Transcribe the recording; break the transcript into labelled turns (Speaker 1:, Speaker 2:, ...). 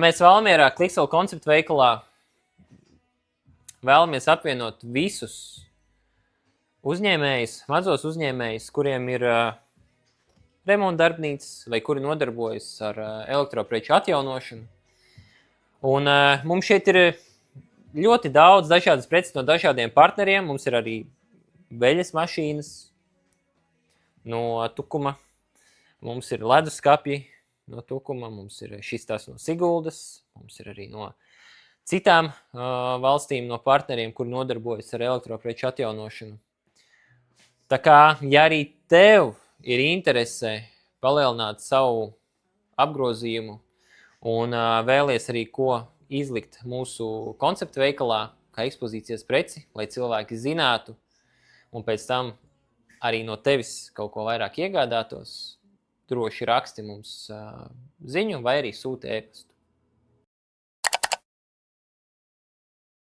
Speaker 1: Mēs Valmierā Kliksela konceptu veikalā vēlamies apvienot visus uzņēmējus, mazos uzņēmējus, kuriem ir remonta darbnīcas vai kuri nodarbojas ar elektropreču atjaunošanu. Un mums šeit ir ļoti daudz dažādas preces no dažādiem partneriem. Mums ir arī veļas mašīnas no Tukuma. Mums ir leduskapji no Tukuma. Mums ir šis tās no Siguldas. Mums ir arī no citām valstīm, no partneriem, kuri nodarbojas ar elektropreču atjaunošanu. Tā kā, ja arī tev ir interese palielināt savu apgrozījumu un vēlies arī ko izlikt mūsu konceptu veikalā, kā ekspozīcijas preci, lai cilvēki zinātu un pēc tam arī no tevis kaut ko vairāk iegādātos, droši raksti mums ziņu vai arī sūti e-pastu.